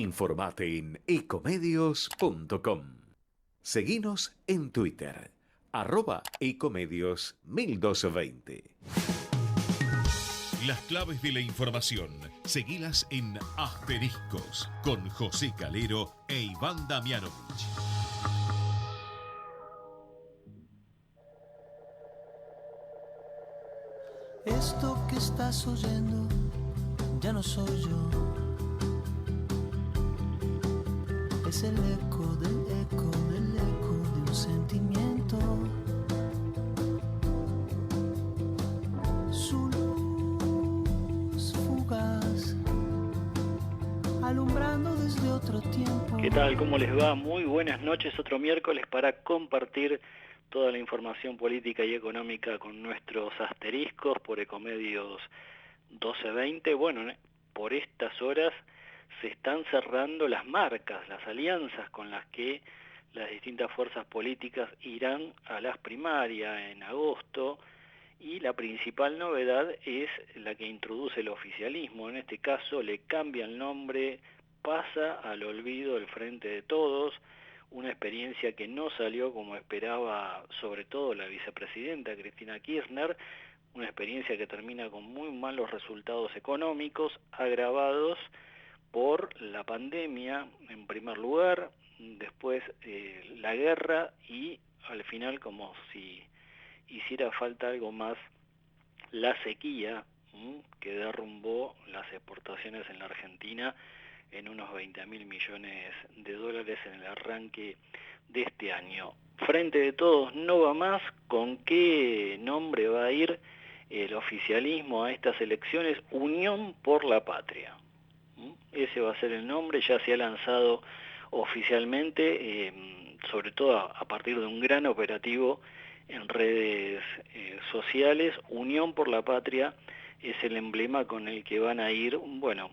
Informate en ecomedios.com. Seguinos en Twitter, @ecomedios1220. Las claves de la información, seguilas en Asteriscos, con José Calero e Iván Damianovich. Esto que estás oyendo ya no soy yo. Es el eco del eco del eco de un sentimiento. Su luz fugaz, alumbrando desde otro tiempo. ¿Qué tal? ¿Cómo les va? Muy buenas noches, otro miércoles para compartir toda la información política y económica con nuestros asteriscos por Ecomedios 1220. Bueno, por estas horas se están cerrando las marcas, las alianzas con las que las distintas fuerzas políticas irán a las primarias en agosto, y la principal novedad es la que introduce el oficialismo. En este caso le cambia el nombre, pasa al olvido el Frente de Todos, una experiencia que no salió como esperaba sobre todo la vicepresidenta Cristina Kirchner, una experiencia que termina con muy malos resultados económicos, agravados por la pandemia en primer lugar, después la guerra y al final, como si hiciera falta algo más, la sequía que derrumbó las exportaciones en la Argentina en unos 20.000 millones de dólares en el arranque de este año. Frente de Todos no va más. ¿Con qué nombre va a ir el oficialismo a estas elecciones? Unión por la Patria. Ese va a ser el nombre, ya se ha lanzado oficialmente, sobre todo a partir de un gran operativo en redes sociales. Unión por la Patria es el emblema con el que van a ir. Bueno,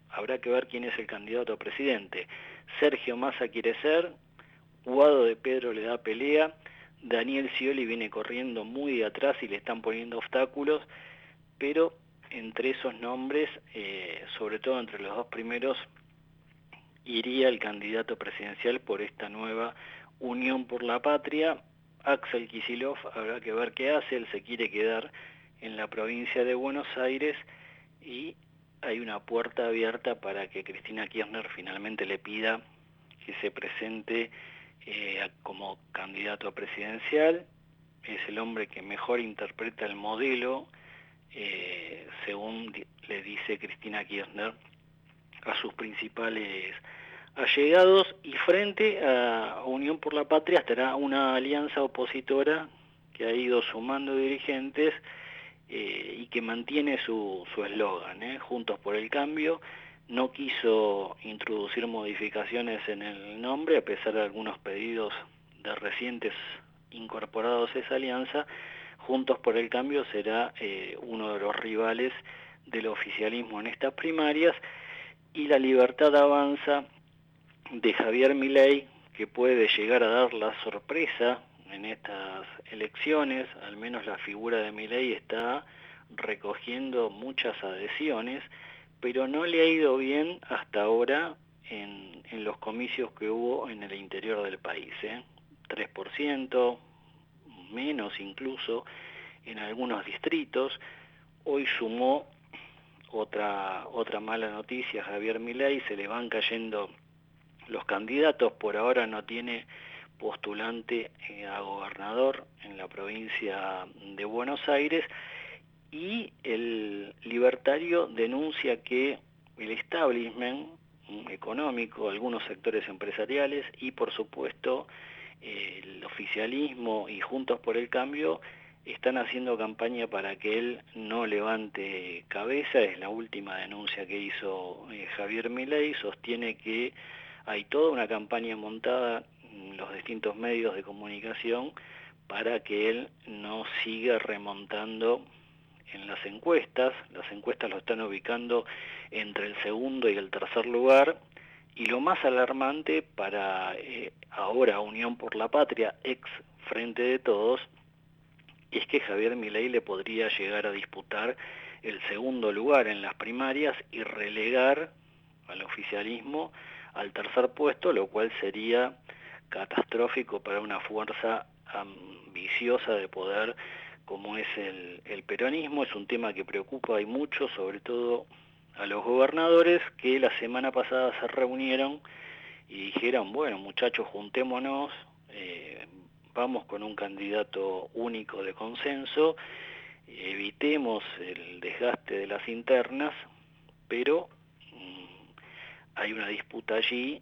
habrá que ver quién es el candidato a presidente. Sergio Massa quiere ser, Guado de Pedro le da pelea, Daniel Scioli viene corriendo muy de atrás y le están poniendo obstáculos, pero entre esos nombres, sobre todo entre los dos primeros, iría el candidato presidencial por esta nueva Unión por la Patria, Axel Kicillof. Habrá que ver qué hace. Él se quiere quedar en la provincia de Buenos Aires y hay una puerta abierta para que Cristina Kirchner finalmente le pida que se presente como candidato a presidencial. Es el hombre que mejor interpreta el modelo, según le dice Cristina Kirchner a sus principales allegados, y frente a Unión por la Patria estará una alianza opositora que ha ido sumando dirigentes y que mantiene su eslogan, Juntos por el Cambio. No quiso introducir modificaciones en el nombre, a pesar de algunos pedidos de recientes incorporados a esa alianza. Juntos por el Cambio será uno de los rivales del oficialismo en estas primarias, y La Libertad Avanza de Javier Milei, que puede llegar a dar la sorpresa en estas elecciones. Al menos la figura de Milei está recogiendo muchas adhesiones, pero no le ha ido bien hasta ahora en los comicios que hubo en el interior del país, 3%, menos incluso en algunos distritos. Hoy sumó otra mala noticia. Javier Milei, se le van cayendo los candidatos. Por ahora no tiene postulante a gobernador en la provincia de Buenos Aires, y el libertario denuncia que el establishment económico, algunos sectores empresariales y por supuesto el oficialismo y Juntos por el Cambio están haciendo campaña para que él no levante cabeza. Es la última denuncia que hizo Javier Milei. Sostiene que hay toda una campaña montada en los distintos medios de comunicación para que él no siga remontando en las encuestas. Las encuestas lo están ubicando entre el segundo y el tercer lugar, y lo más alarmante para ahora Unión por la Patria, ex Frente de Todos, es que Javier Milei le podría llegar a disputar el segundo lugar en las primarias y relegar al oficialismo al tercer puesto, lo cual sería catastrófico para una fuerza ambiciosa de poder como es el peronismo. Es un tema que preocupa y mucho, sobre todo a los gobernadores, que la semana pasada se reunieron y dijeron, bueno, muchachos, juntémonos, vamos con un candidato único de consenso, evitemos el desgaste de las internas, pero hay una disputa allí,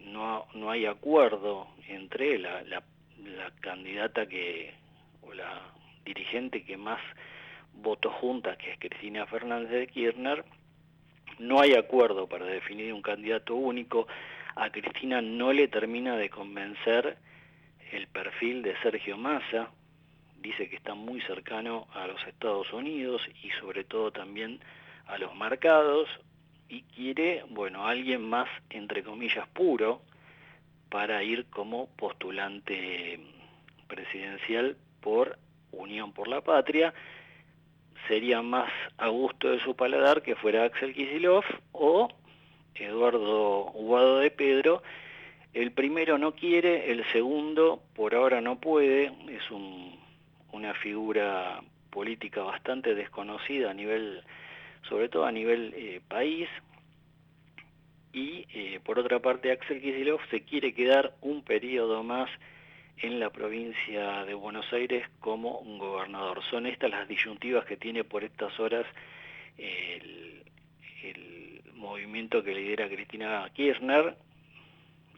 no hay acuerdo entre la candidata o la dirigente que más votó junta, que es Cristina Fernández de Kirchner. No hay acuerdo para definir un candidato único. A Cristina no le termina de convencer el perfil de Sergio Massa. Dice que está muy cercano a los Estados Unidos y sobre todo también a los mercados, y quiere, bueno, alguien más, entre comillas, puro, para ir como postulante presidencial por Unión por la Patria. Sería más a gusto de su paladar que fuera Axel Kicillof o Eduardo Guado de Pedro. El primero no quiere, el segundo por ahora no puede, es una figura política bastante desconocida a nivel, sobre todo a nivel país, y por otra parte Axel Kicillof se quiere quedar un periodo más en la provincia de Buenos Aires como un gobernador. Son estas las disyuntivas que tiene por estas horas el movimiento que lidera Cristina Kirchner.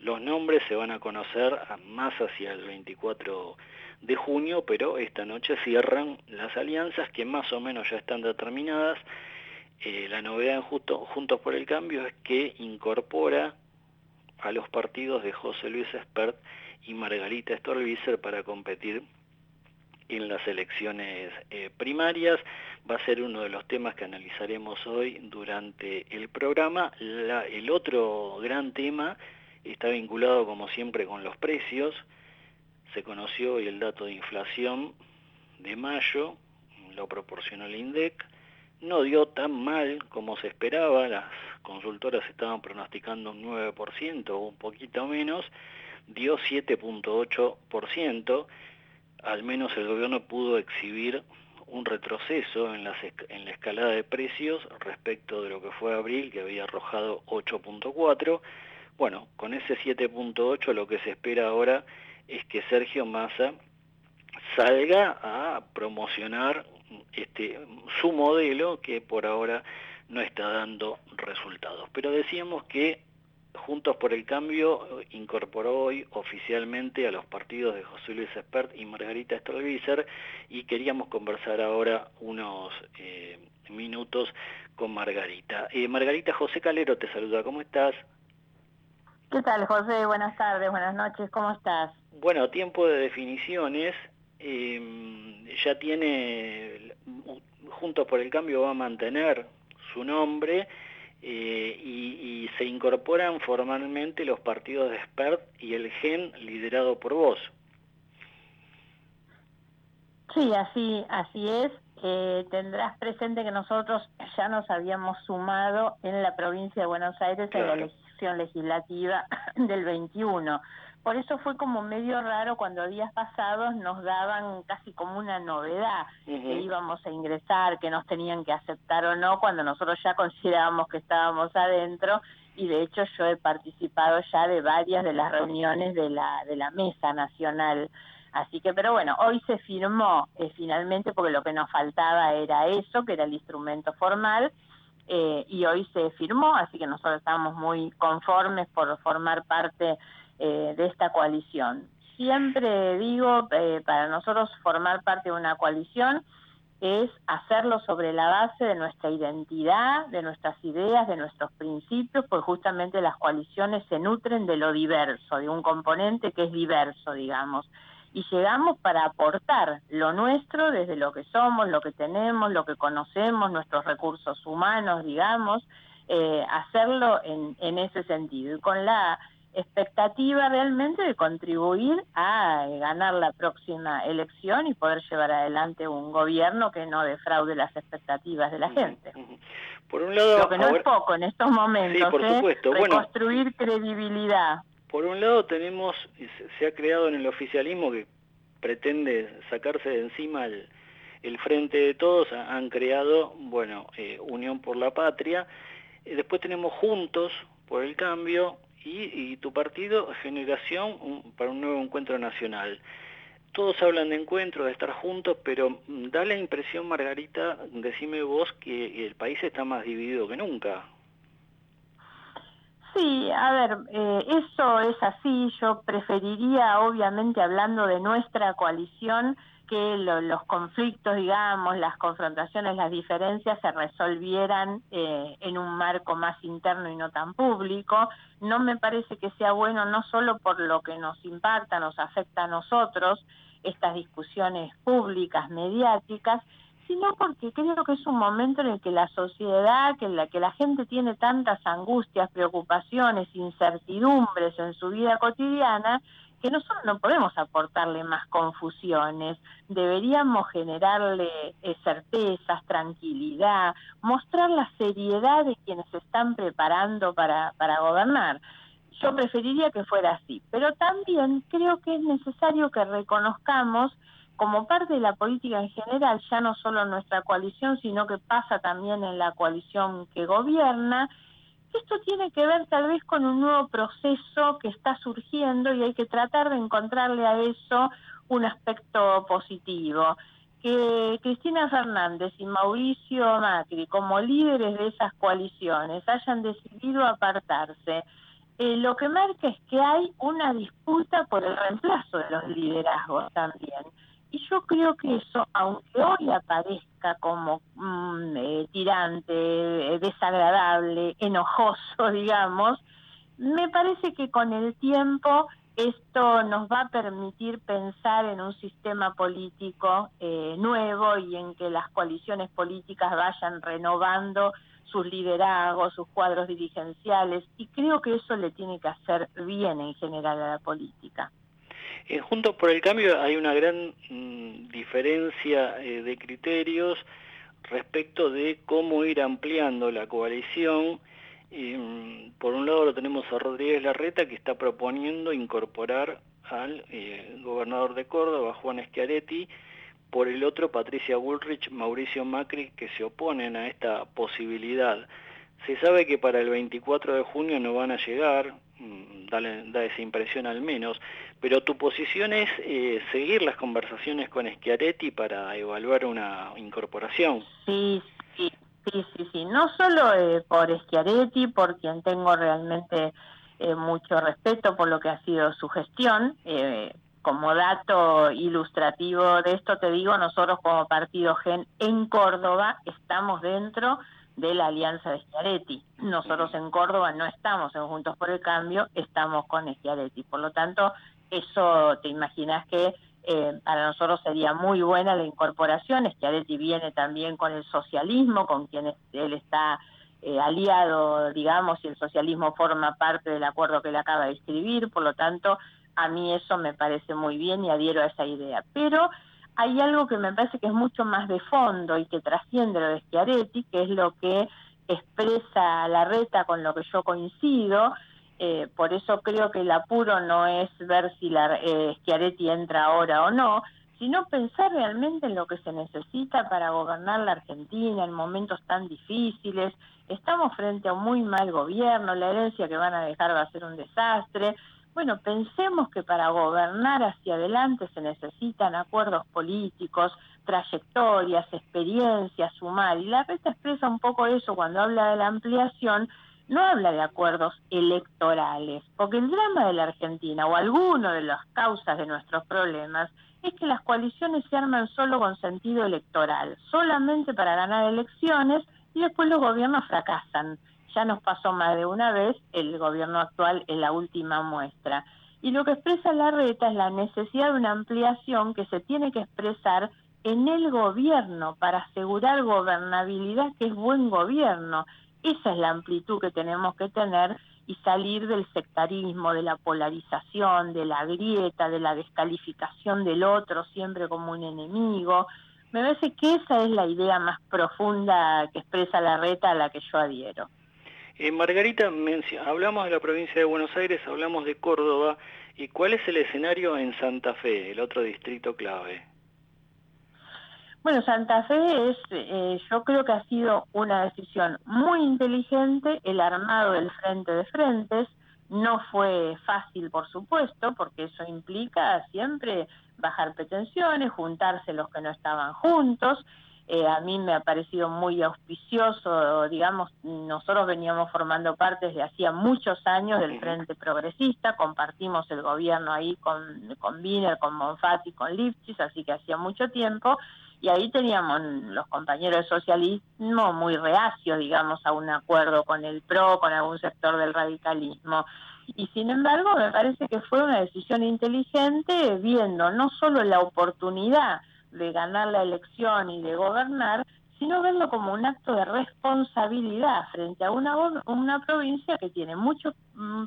Los nombres se van a conocer más hacia el 24 de junio, pero esta noche cierran las alianzas que más o menos ya están determinadas. La novedad en Juntos por el Cambio es que incorpora a los partidos de José Luis Espert y Margarita Stolbizer para competir en las elecciones primarias. Va a ser uno de los temas que analizaremos hoy durante el programa. El otro gran tema está vinculado, como siempre, con los precios. Se conoció hoy el dato de inflación de mayo, lo proporcionó el INDEC. No dio tan mal como se esperaba, las consultoras estaban pronosticando un 9% o un poquito menos, dio 7.8%, al menos el gobierno pudo exhibir un retroceso en la escalada de precios respecto de lo que fue abril, que había arrojado 8.4%. Bueno, con ese 7.8 lo que se espera ahora es que Sergio Massa salga a promocionar su modelo, que por ahora no está dando resultados. Pero decíamos que Juntos por el Cambio incorporó hoy oficialmente a los partidos de José Luis Espert y Margarita Stolbizer, y queríamos conversar ahora unos minutos con Margarita. Margarita, José Calero te saluda, ¿cómo estás? ¿Qué tal, José? Buenas tardes, buenas noches, ¿cómo estás? Bueno, tiempo de definiciones. Ya tiene, Juntos por el Cambio va a mantener su nombre, y se incorporan formalmente los partidos de Espert y el GEN, liderado por vos. Sí, así es. Tendrás presente que nosotros ya nos habíamos sumado en la provincia de Buenos Aires, claro, en la elección legislativa del 21. Por eso fue como medio raro cuando días pasados nos daban casi como una novedad, que íbamos a ingresar, que nos tenían que aceptar o no, cuando nosotros ya considerábamos que estábamos adentro, y de hecho yo he participado ya de varias de las reuniones de la mesa nacional. Así que, pero bueno, hoy se firmó finalmente, porque lo que nos faltaba era eso, que era el instrumento formal, y hoy se firmó, así que nosotros estamos muy conformes por formar parte de esta coalición. Siempre digo, para nosotros formar parte de una coalición es hacerlo sobre la base de nuestra identidad, de nuestras ideas, de nuestros principios, pues justamente las coaliciones se nutren de lo diverso, de un componente que es diverso, digamos. Y llegamos para aportar lo nuestro desde lo que somos, lo que tenemos, lo que conocemos, nuestros recursos humanos, digamos, hacerlo en ese sentido. Y con la expectativa realmente de contribuir a ganar la próxima elección y poder llevar adelante un gobierno que no defraude las expectativas de la gente. Por un lado, lo que no es poco en estos momentos, sí, por supuesto. Reconstruir credibilidad. Por un lado tenemos, se ha creado en el oficialismo que pretende sacarse de encima el Frente de Todos, han creado, Unión por la Patria, después tenemos Juntos por el Cambio y tu partido, Generación para un Nuevo Encuentro Nacional. Todos hablan de encuentro, de estar juntos, pero da la impresión, Margarita, decime vos, que el país está más dividido que nunca. Sí, a ver, eso es así. Yo preferiría, obviamente, hablando de nuestra coalición, que los conflictos, digamos, las confrontaciones, las diferencias se resolvieran en un marco más interno y no tan público. No me parece que sea bueno, no solo por lo que nos impacta, nos afecta a nosotros, estas discusiones públicas, mediáticas, sino porque creo que es un momento en el que la sociedad, que la gente tiene tantas angustias, preocupaciones, incertidumbres en su vida cotidiana, que nosotros no podemos aportarle más confusiones. Deberíamos generarle certezas, tranquilidad, mostrar la seriedad de quienes se están preparando para gobernar. Yo preferiría que fuera así, pero también creo que es necesario que reconozcamos, como parte de la política en general, ya no solo en nuestra coalición, sino que pasa también en la coalición que gobierna, esto tiene que ver tal vez con un nuevo proceso que está surgiendo y hay que tratar de encontrarle a eso un aspecto positivo. Que Cristina Fernández y Mauricio Macri, como líderes de esas coaliciones, hayan decidido apartarse, lo que marca es que hay una disputa por el reemplazo de los liderazgos también. Y yo creo que eso, aunque hoy aparezca como tirante, desagradable, enojoso, digamos, me parece que con el tiempo esto nos va a permitir pensar en un sistema político nuevo y en que las coaliciones políticas vayan renovando sus liderazgos, sus cuadros dirigenciales, y creo que eso le tiene que hacer bien en general a la política. Juntos por el Cambio hay una gran diferencia de criterios respecto de cómo ir ampliando la coalición. Por un lado lo tenemos a Rodríguez Larreta, que está proponiendo incorporar al gobernador de Córdoba, Juan Schiaretti. Por el otro, Patricia Bullrich, Mauricio Macri, que se oponen a esta posibilidad. Se sabe que para el 24 de junio no van a llegar, da esa impresión al menos, pero tu posición es seguir las conversaciones con Schiaretti para evaluar una incorporación. Sí. No solo por Schiaretti, por quien tengo realmente mucho respeto por lo que ha sido su gestión. Como dato ilustrativo de esto te digo, nosotros como Partido GEN en Córdoba estamos dentro de la alianza de Schiaretti. Nosotros en Córdoba no estamos en Juntos por el Cambio, estamos con Schiaretti. Por lo tanto, eso te imaginas que para nosotros sería muy buena la incorporación. Schiaretti viene también con el socialismo, con quien él está aliado, digamos, y el socialismo forma parte del acuerdo que él acaba de escribir. Por lo tanto, a mí eso me parece muy bien y adhiero a esa idea. Pero hay algo que me parece que es mucho más de fondo y que trasciende lo de Schiaretti, que es lo que expresa Larreta, con lo que yo coincido. Por eso creo que el apuro no es ver si Schiaretti entra ahora o no, sino pensar realmente en lo que se necesita para gobernar la Argentina en momentos tan difíciles. Estamos frente a un muy mal gobierno, la herencia que van a dejar va a ser un desastre. Bueno, pensemos que para gobernar hacia adelante se necesitan acuerdos políticos, trayectorias, experiencias, sumar. Y Larreta expresa un poco eso cuando habla de la ampliación. No habla de acuerdos electorales, porque el drama de la Argentina, o alguna de las causas de nuestros problemas, es que las coaliciones se arman solo con sentido electoral, solamente para ganar elecciones, y después los gobiernos fracasan. Ya nos pasó más de una vez, el gobierno actual es la última muestra. Y lo que expresa Larreta es la necesidad de una ampliación que se tiene que expresar en el gobierno para asegurar gobernabilidad, que es buen gobierno. Esa es la amplitud que tenemos que tener, y salir del sectarismo, de la polarización, de la grieta, de la descalificación del otro siempre como un enemigo. Me parece que esa es la idea más profunda que expresa Larreta, a la que yo adhiero. Margarita, hablamos de la provincia de Buenos Aires, hablamos de Córdoba, ¿y cuál es el escenario en Santa Fe, el otro distrito clave? Bueno, Santa Fe yo creo que ha sido una decisión muy inteligente el armado del Frente de Frentes. No fue fácil, por supuesto, porque eso implica siempre bajar pretensiones, juntarse los que no estaban juntos. A mí me ha parecido muy auspicioso, digamos, nosotros veníamos formando parte desde hacía muchos años del Frente Progresista, compartimos el gobierno ahí con Wiener, con Bonfatti, con Lifchis, así que hacía mucho tiempo, y ahí teníamos los compañeros de socialismo muy reacios, digamos, a un acuerdo con el PRO, con algún sector del radicalismo. Y sin embargo, me parece que fue una decisión inteligente, viendo no solo la oportunidad de ganar la elección y de gobernar, sino verlo como un acto de responsabilidad frente a una provincia que tiene muchos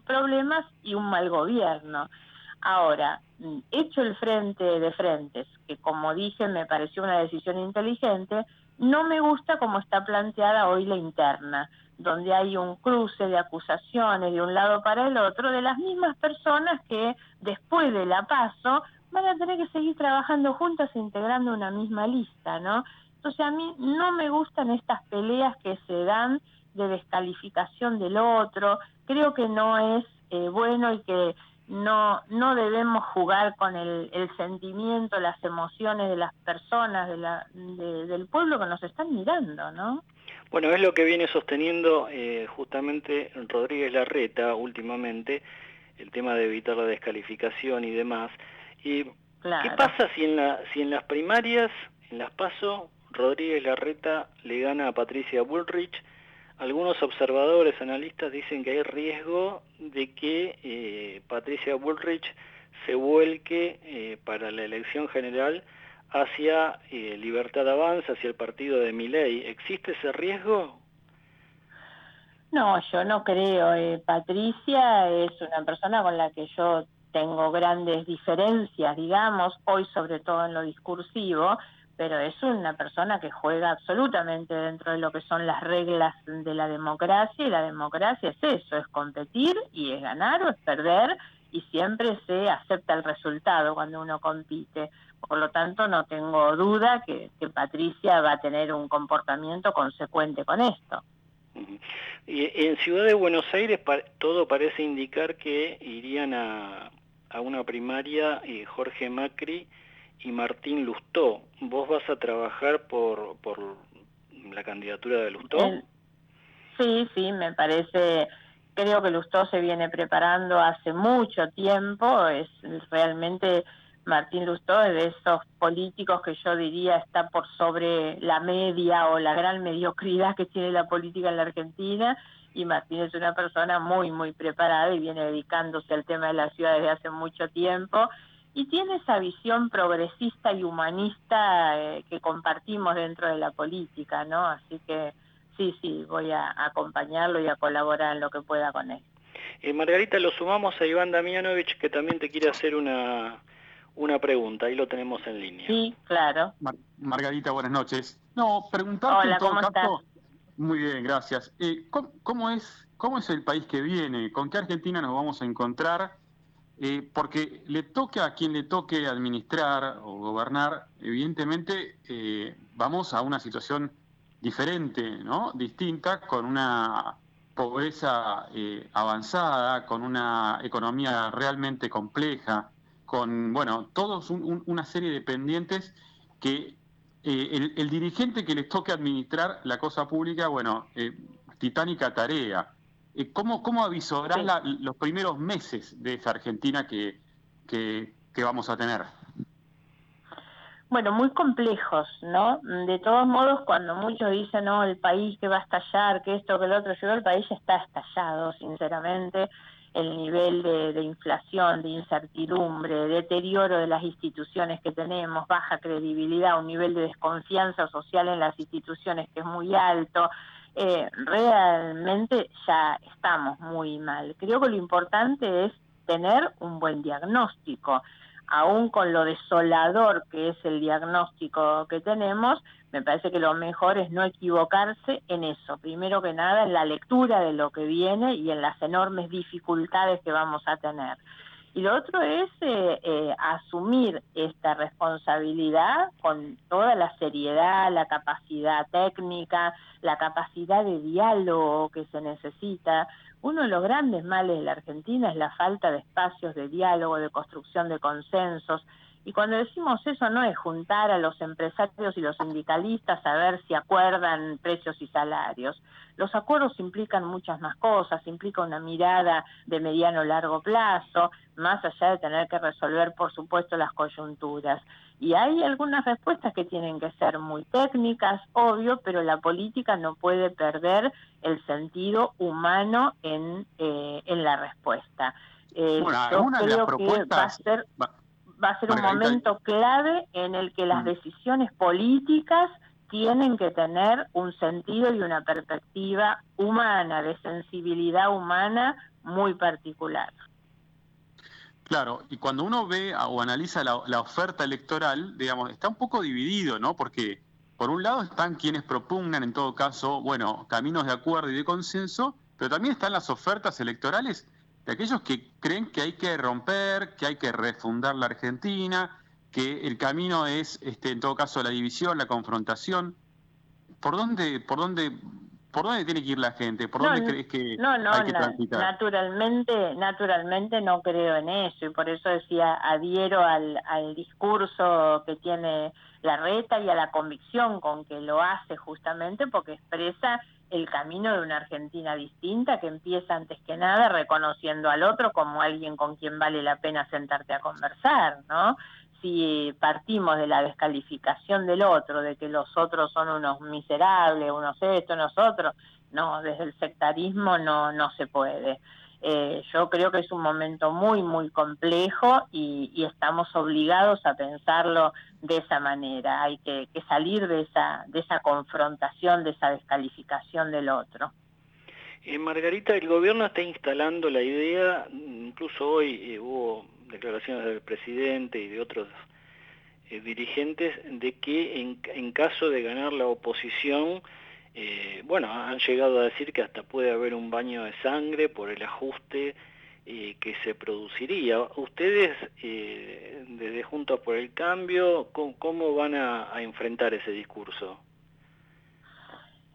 problemas y un mal gobierno. Ahora, hecho el Frente de Frentes, que como dije me pareció una decisión inteligente, no me gusta cómo está planteada hoy la interna, donde hay un cruce de acusaciones de un lado para el otro de las mismas personas que después de la PASO van a tener que seguir trabajando juntas e integrando una misma lista, ¿no? Entonces a mí no me gustan estas peleas que se dan de descalificación del otro, creo que no es bueno y que no debemos jugar con el sentimiento, las emociones de las personas, del pueblo que nos están mirando, ¿no? Bueno, es lo que viene sosteniendo justamente Rodríguez Larreta últimamente, el tema de evitar la descalificación y demás. Y claro. ¿Qué pasa si en las primarias, en las PASO, Rodríguez Larreta le gana a Patricia Bullrich? Algunos observadores, analistas dicen que hay riesgo de que Patricia Bullrich se vuelque para la elección general hacia Libertad Avanza, hacia el partido de Milei. ¿Existe ese riesgo? No, yo no creo. Patricia es una persona con la que yo tengo grandes diferencias, digamos, hoy sobre todo en lo discursivo, pero es una persona que juega absolutamente dentro de lo que son las reglas de la democracia, y la democracia es eso, es competir y es ganar o es perder, y siempre se acepta el resultado cuando uno compite. Por lo tanto, no tengo duda que Patricia va a tener un comportamiento consecuente con esto. Y en Ciudad de Buenos Aires todo parece indicar que irían a una primaria Jorge Macri y Martín Lustó. ¿Vos vas a trabajar por la candidatura de Lustó? Sí, me parece, creo que Lustó se viene preparando hace mucho tiempo, es realmente Martín Lustó es de esos políticos que yo diría está por sobre la media o la gran mediocridad que tiene la política en la Argentina, y Martín es una persona muy, muy preparada y viene dedicándose al tema de la ciudad desde hace mucho tiempo, y tiene esa visión progresista y humanista que compartimos dentro de la política, ¿no? Así que sí, voy a acompañarlo y a colaborar en lo que pueda con él. Margarita, lo sumamos a Iván Damianovich, que también te quiere hacer una pregunta, ahí lo tenemos en línea. Sí, claro. Margarita, buenas noches. No, preguntarte. Hola, en todo ¿cómo caso, estás? Muy bien, gracias. ¿Cómo es el país que viene? ¿Con qué Argentina nos vamos a encontrar? Porque le toca a quien le toque administrar o gobernar, evidentemente vamos a una situación diferente, ¿no? Distinta, con una pobreza avanzada, con una economía realmente compleja, con, bueno, todos una serie de pendientes que el dirigente que les toque administrar la cosa pública, bueno, titánica tarea. ¿Cómo avisorás los primeros meses de esa Argentina que vamos a tener? Bueno, muy complejos, ¿no? De todos modos, cuando muchos dicen, no, el país que va a estallar, que esto, que lo otro, el país ya está estallado, sinceramente. El nivel de inflación, de incertidumbre, de deterioro de las instituciones que tenemos, baja credibilidad, un nivel de desconfianza social en las instituciones que es muy alto, realmente ya estamos muy mal. Creo que lo importante es tener un buen diagnóstico. Aún con lo desolador que es el diagnóstico que tenemos, me parece que lo mejor es no equivocarse en eso. Primero que nada, en la lectura de lo que viene y en las enormes dificultades que vamos a tener. Y lo otro es asumir esta responsabilidad con toda la seriedad, la capacidad técnica, la capacidad de diálogo que se necesita. Uno de los grandes males de la Argentina es la falta de espacios de diálogo, de construcción de consensos. Y cuando decimos eso no es juntar a los empresarios y los sindicalistas a ver si acuerdan precios y salarios. Los acuerdos implican muchas más cosas, implica una mirada de mediano o largo plazo, más allá de tener que resolver, por supuesto, las coyunturas. Y hay algunas respuestas que tienen que ser muy técnicas, obvio, pero la política no puede perder el sentido humano en la respuesta. Yo creo que va a ser un momento clave en el que las decisiones políticas tienen que tener un sentido y una perspectiva humana, de sensibilidad humana muy particular. Claro, y cuando uno ve o analiza la oferta electoral, digamos, está un poco dividido, ¿no? Porque por un lado están quienes propugnan, en todo caso, bueno, caminos de acuerdo y de consenso, pero también están las ofertas electorales de aquellos que creen que hay que romper, que hay que refundar la Argentina, que el camino es, en todo caso, la división, la confrontación. ¿Por dónde tiene que ir la gente? ¿Por dónde crees que hay que transitar? Naturalmente no creo en eso, y por eso decía, adhiero al discurso que tiene Larreta y a la convicción con que lo hace, justamente porque expresa el camino de una Argentina distinta, que empieza antes que nada reconociendo al otro como alguien con quien vale la pena sentarte a conversar, ¿no? Si partimos de la descalificación del otro, de que los otros son unos miserables, unos esto, unos otros, no, desde el sectarismo no se puede. Yo creo que es un momento muy, muy complejo y estamos obligados a pensarlo de esa manera. Hay que salir de esa confrontación, de esa descalificación del otro. Margarita, el gobierno está instalando la idea, incluso hoy hubo declaraciones del presidente y de otros dirigentes, de que en caso de ganar la oposición, han llegado a decir que hasta puede haber un baño de sangre por el ajuste que se produciría. Ustedes, desde Juntos por el Cambio, ¿cómo van a enfrentar ese discurso?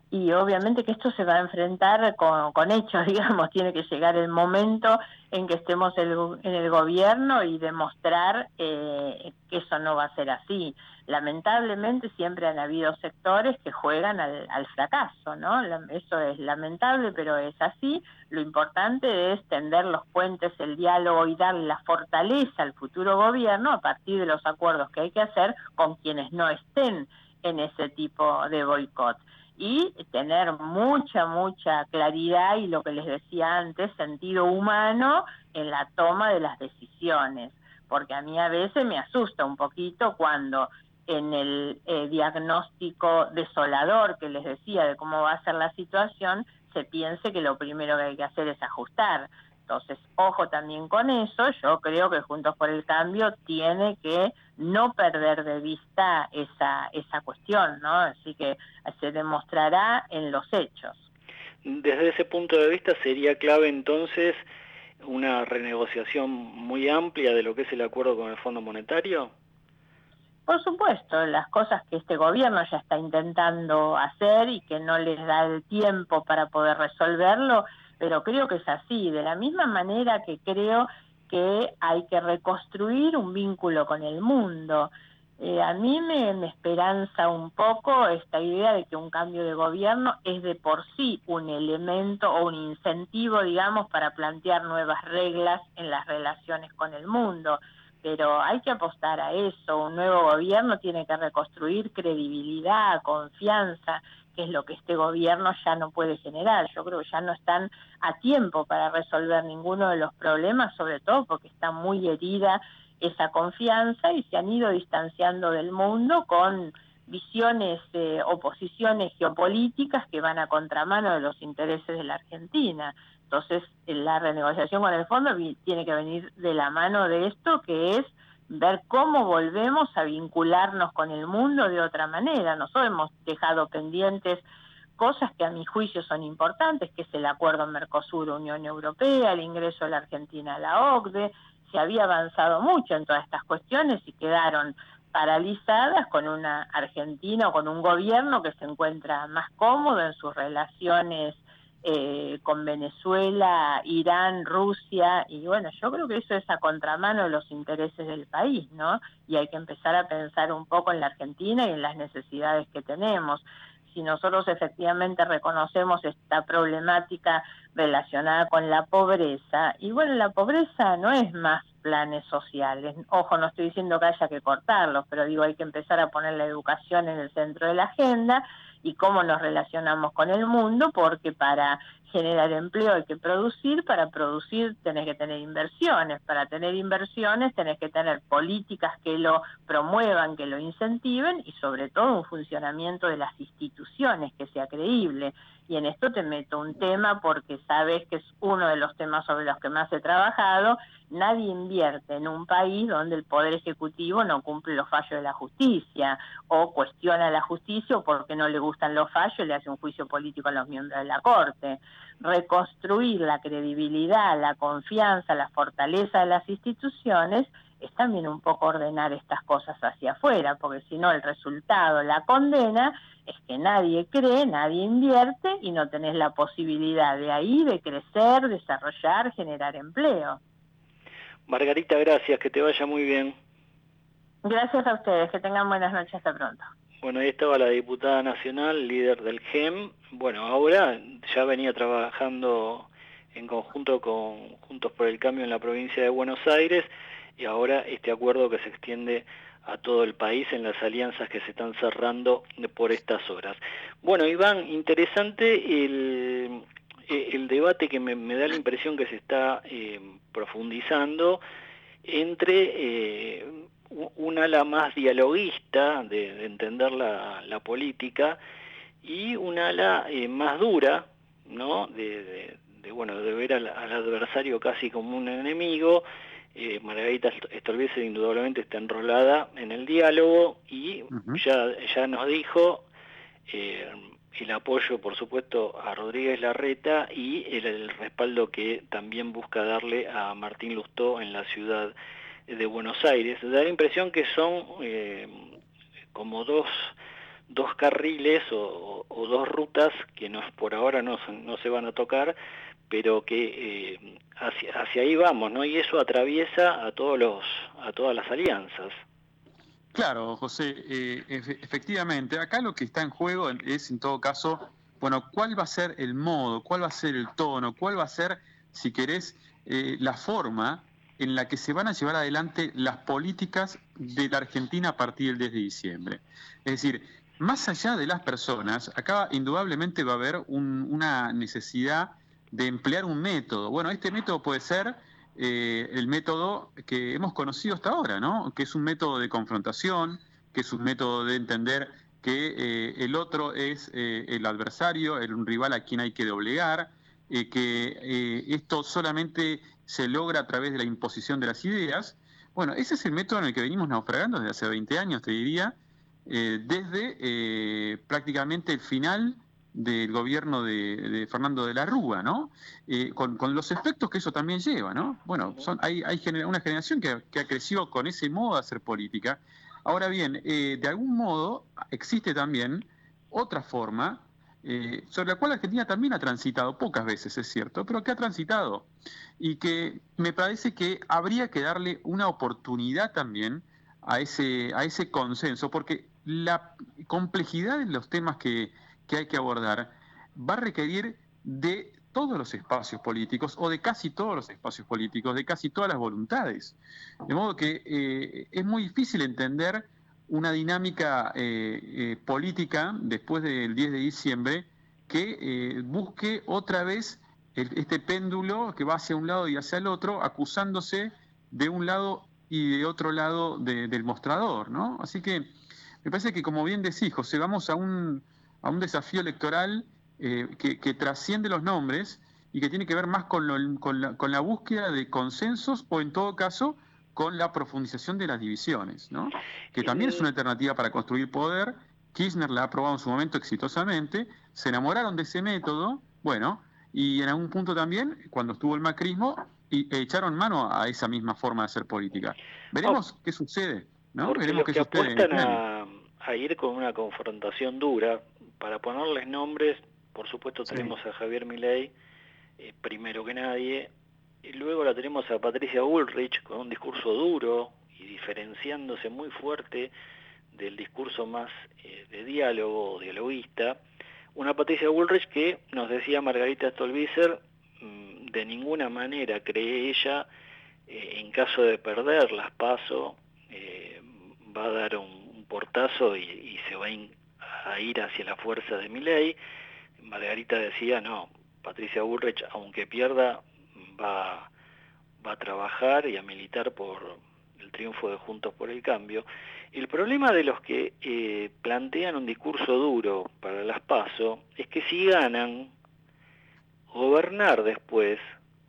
Y obviamente que esto se va a enfrentar con hechos, digamos, tiene que llegar el momento en que estemos en el gobierno y demostrar que eso no va a ser así. Lamentablemente siempre han habido sectores que juegan al fracaso, ¿no? Eso es lamentable, pero es así. Lo importante es tender los puentes, el diálogo y darle la fortaleza al futuro gobierno a partir de los acuerdos que hay que hacer con quienes no estén en ese tipo de boicot. Y tener mucha claridad y, lo que les decía antes, sentido humano en la toma de las decisiones, porque a mí a veces me asusta un poquito cuando en el diagnóstico desolador que les decía de cómo va a ser la situación, se piense que lo primero que hay que hacer es ajustar. Entonces, ojo también con eso. Yo creo que Juntos por el Cambio tiene que no perder de vista esa cuestión, ¿no? Así que se demostrará en los hechos. Desde ese punto de vista, ¿sería clave entonces una renegociación muy amplia de lo que es el acuerdo con el Fondo Monetario? Por supuesto, las cosas que este gobierno ya está intentando hacer y que no les da el tiempo para poder resolverlo, pero creo que es así, de la misma manera que creo que hay que reconstruir un vínculo con el mundo. A mí me esperanza un poco esta idea de que un cambio de gobierno es de por sí un elemento o un incentivo, digamos, para plantear nuevas reglas en las relaciones con el mundo. Pero hay que apostar a eso. Un nuevo gobierno tiene que reconstruir credibilidad, confianza, que es lo que este gobierno ya no puede generar. Yo creo que ya no están a tiempo para resolver ninguno de los problemas, sobre todo porque está muy herida esa confianza y se han ido distanciando del mundo con visiones o posiciones geopolíticas que van a contramano de los intereses de la Argentina. Entonces, la renegociación con el fondo tiene que venir de la mano de esto, que es ver cómo volvemos a vincularnos con el mundo de otra manera. Nosotros hemos dejado pendientes cosas que a mi juicio son importantes, que es el acuerdo Mercosur-Unión Europea, el ingreso de la Argentina a la OCDE. Se había avanzado mucho en todas estas cuestiones y quedaron paralizadas con una Argentina o con un gobierno que se encuentra más cómodo en sus relaciones con Venezuela, Irán, Rusia, y bueno, yo creo que eso es a contramano de los intereses del país, ¿no? Y hay que empezar a pensar un poco en la Argentina y en las necesidades que tenemos. Si nosotros efectivamente reconocemos esta problemática relacionada con la pobreza, y bueno, la pobreza no es más planes sociales, ojo, no estoy diciendo que haya que cortarlos, pero digo, hay que empezar a poner la educación en el centro de la agenda y cómo nos relacionamos con el mundo, porque para generar empleo hay que producir, para producir tenés que tener inversiones, para tener inversiones tenés que tener políticas que lo promuevan, que lo incentiven y sobre todo un funcionamiento de las instituciones que sea creíble. Y en esto te meto un tema porque sabes que es uno de los temas sobre los que más he trabajado. Nadie invierte en un país donde el Poder Ejecutivo no cumple los fallos de la justicia o cuestiona la justicia o porque no le gustan los fallos le hace un juicio político a los miembros de la Corte. Reconstruir la credibilidad, la confianza, la fortaleza de las instituciones es también un poco ordenar estas cosas hacia afuera, porque si no el resultado, la condena, es que nadie cree, nadie invierte y no tenés la posibilidad de ahí de crecer, desarrollar, generar empleo. Margarita, gracias, que te vaya muy bien. Gracias a ustedes, que tengan buenas noches, hasta pronto. Bueno, ahí estaba la diputada nacional, líder del GEM. Bueno, ahora ya venía trabajando en conjunto con Juntos por el Cambio en la provincia de Buenos Aires, y ahora este acuerdo que se extiende a todo el país en las alianzas que se están cerrando por estas horas. Bueno, Iván, interesante el debate que me da la impresión que se está profundizando entre un ala más dialoguista de entender la política y un ala más dura, ¿no? De ver al adversario casi como un enemigo. Margarita Stolbizer indudablemente está enrolada en el diálogo y ya nos dijo el apoyo, por supuesto, a Rodríguez Larreta y el respaldo que también busca darle a Martín Lustó en la ciudad de Buenos Aires. Da la impresión que son como dos carriles o dos rutas que por ahora no se van a tocar, pero que hacia ahí vamos, ¿no? Y eso atraviesa a todas las alianzas. Claro, José, efectivamente, acá lo que está en juego es, en todo caso, bueno, cuál va a ser el modo, cuál va a ser el tono, cuál va a ser, si querés, la forma en la que se van a llevar adelante las políticas de la Argentina a partir del 10 de diciembre. Es decir, más allá de las personas, acá indudablemente va a haber una necesidad de emplear un método. Bueno, este método puede ser el método que hemos conocido hasta ahora, ¿no? Que es un método de confrontación, que es un método de entender que el otro es el adversario, un rival a quien hay que doblegar, que esto solamente se logra a través de la imposición de las ideas. Bueno, ese es el método en el que venimos naufragando desde hace 20 años, te diría, desde prácticamente el final del gobierno de Fernando de la Rúa, ¿no? Con los efectos que eso también lleva, ¿no? Bueno, hay una generación que ha crecido con ese modo de hacer política. Ahora bien, de algún modo existe también otra forma sobre la cual Argentina también ha transitado, pocas veces es cierto, pero que ha transitado y que me parece que habría que darle una oportunidad también a ese consenso, porque la complejidad de los temas que hay que abordar va a requerir de todos los espacios políticos o de casi todos los espacios políticos, de casi todas las voluntades. De modo que es muy difícil entender una dinámica política después del 10 de diciembre que busque otra vez este péndulo que va hacia un lado y hacia el otro, acusándose de un lado y de otro lado del mostrador, ¿no? Así que me parece que, como bien decís, José, vamos a un desafío electoral que trasciende los nombres y que tiene que ver más con la búsqueda de consensos o, en todo caso, con la profundización de las divisiones, ¿no? Que también es una alternativa para construir poder. Kirchner la ha aprobado en su momento exitosamente, se enamoraron de ese método, bueno, y en algún punto también, cuando estuvo el macrismo, echaron mano a esa misma forma de hacer política. Veremos qué sucede, ¿no? Porque Veremos los qué que sucede. apuestan a ir con una confrontación dura, para ponerles nombres, por supuesto tenemos a Javier Milei, primero que nadie, y luego la tenemos a Patricia Bullrich con un discurso duro y diferenciándose muy fuerte del discurso más de diálogo, dialoguista. Una Patricia Bullrich que, nos decía Margarita Stolbizer, de ninguna manera cree ella, en caso de perder las PASO, va a dar un portazo y se va a ir hacia la fuerza de Milei. Margarita decía, no, Patricia Bullrich, aunque pierda, va a trabajar y a militar por el triunfo de Juntos por el Cambio. El problema de los que plantean un discurso duro para las PASO es que si ganan, gobernar después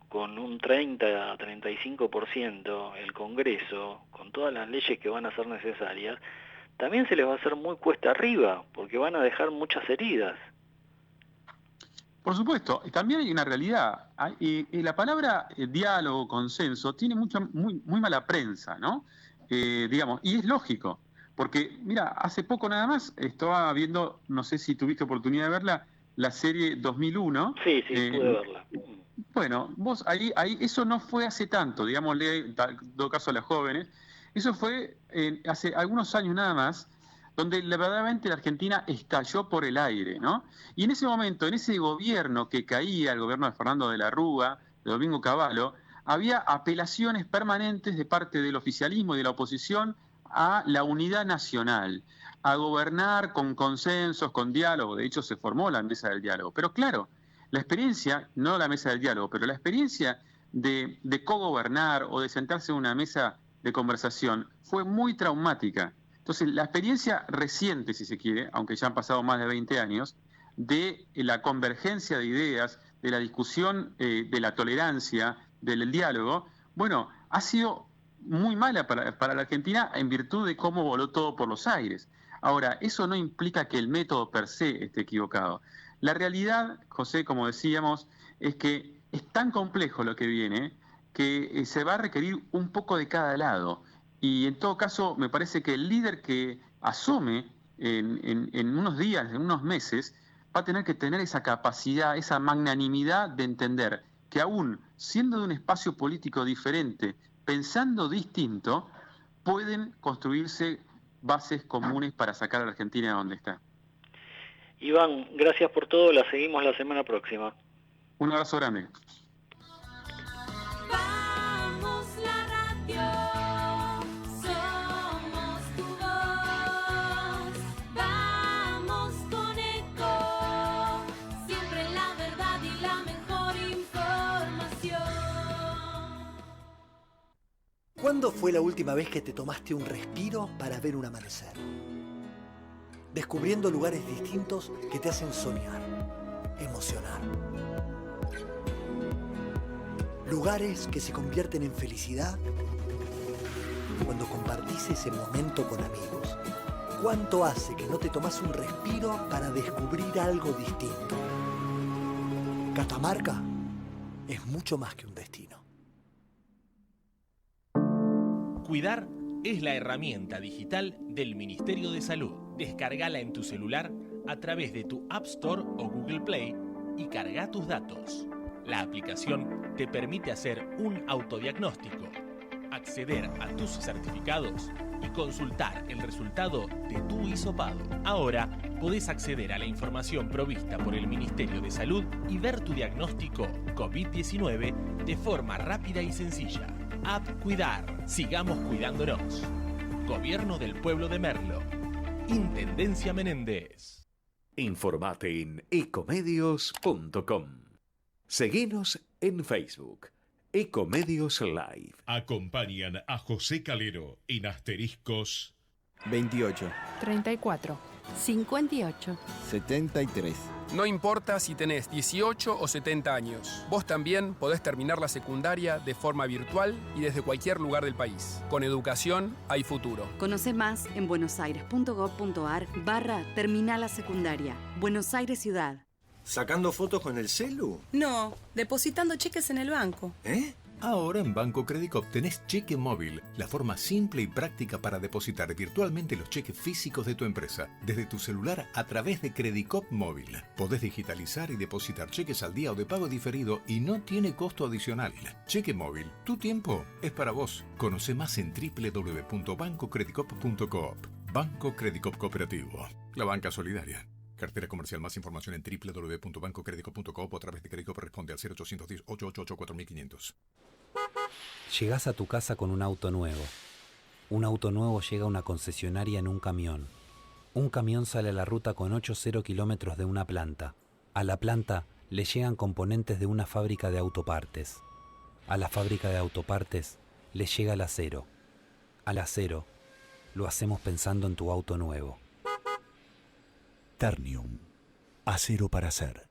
con un 30-35% el Congreso, con todas las leyes que van a ser necesarias, también se les va a hacer muy cuesta arriba, porque van a dejar muchas heridas. Por supuesto, también hay una realidad. La palabra diálogo, consenso, tiene muy mala prensa, ¿no? Digamos, y es lógico, porque, mira, hace poco nada más estaba viendo, no sé si tuviste oportunidad de verla, la serie 2001. Sí, pude verla. Bueno, vos ahí eso no fue hace tanto, digámosle, en todo caso a las jóvenes, eso fue hace algunos años nada más, donde verdaderamente la Argentina estalló por el aire, ¿no? Y en ese momento, en ese gobierno que caía, el gobierno de Fernando de la Rúa, de Domingo Cavallo, había apelaciones permanentes de parte del oficialismo y de la oposición a la unidad nacional, a gobernar con consensos, con diálogo. De hecho, se formó la mesa del diálogo. Pero claro, la experiencia, no la mesa del diálogo, pero la experiencia de cogobernar o de sentarse en una mesa de conversación fue muy traumática. Entonces, la experiencia reciente, si se quiere, aunque ya han pasado más de 20 años, de la convergencia de ideas, de la discusión, de la tolerancia, del diálogo, bueno, ha sido muy mala para la Argentina en virtud de cómo voló todo por los aires. Ahora, eso no implica que el método per se esté equivocado. La realidad, José, como decíamos, es que es tan complejo lo que viene que se va a requerir un poco de cada lado. Y en todo caso, me parece que el líder que asume en unos días, en unos meses, va a tener que tener esa capacidad, esa magnanimidad de entender que aún siendo de un espacio político diferente, pensando distinto, pueden construirse bases comunes para sacar a la Argentina de donde está. Iván, gracias por todo, la seguimos la semana próxima. Un abrazo grande. ¿Cuándo fue la última vez que te tomaste un respiro para ver un amanecer? Descubriendo lugares distintos que te hacen soñar, emocionar. Lugares que se convierten en felicidad cuando compartís ese momento con amigos. ¿Cuánto hace que no te tomás un respiro para descubrir algo distinto? Catamarca es mucho más que un destino. Cuidar es la herramienta digital del Ministerio de Salud. Descárgala en tu celular a través de tu App Store o Google Play y carga tus datos. La aplicación te permite hacer un autodiagnóstico, acceder a tus certificados y consultar el resultado de tu hisopado. Ahora podés acceder a la información provista por el Ministerio de Salud y ver tu diagnóstico COVID-19 de forma rápida y sencilla. App Cuidar. Sigamos cuidándonos. Gobierno del Pueblo de Merlo. Intendencia Menéndez. Informate en ecomedios.com. Seguinos en Facebook. Ecomedios Live. Acompañan a José Calero en Asteriscos. 28. 34. 58. 73. No importa si tenés 18 o 70 años, vos también podés terminar la secundaria de forma virtual y desde cualquier lugar del país. Con educación hay futuro. Conoce más en buenosaires.gov.ar/terminal la secundaria. Buenos Aires Ciudad. ¿Sacando fotos con el celu? No, depositando cheques en el banco. ¿Eh? Ahora en Banco Credicop tenés cheque móvil, la forma simple y práctica para depositar virtualmente los cheques físicos de tu empresa, desde tu celular a través de Credicop Móvil. Podés digitalizar y depositar cheques al día o de pago diferido y no tiene costo adicional. Cheque móvil, tu tiempo es para vos. Conoce más en www.bancocredicop.coop. Banco Credicop Cooperativo, la banca solidaria. Cartera comercial. Más información en www.bancocredico.coop o a través de Credicop. Responde al 0810-888-4500. Llegás a tu casa con un auto nuevo. Un auto nuevo llega a una concesionaria en un camión. Un camión sale a la ruta con 8,0 kilómetros de una planta. A la planta le llegan componentes de una fábrica de autopartes. A la fábrica de autopartes le llega el acero. Al acero lo hacemos pensando en tu auto nuevo. Ternium. Acero para hacer.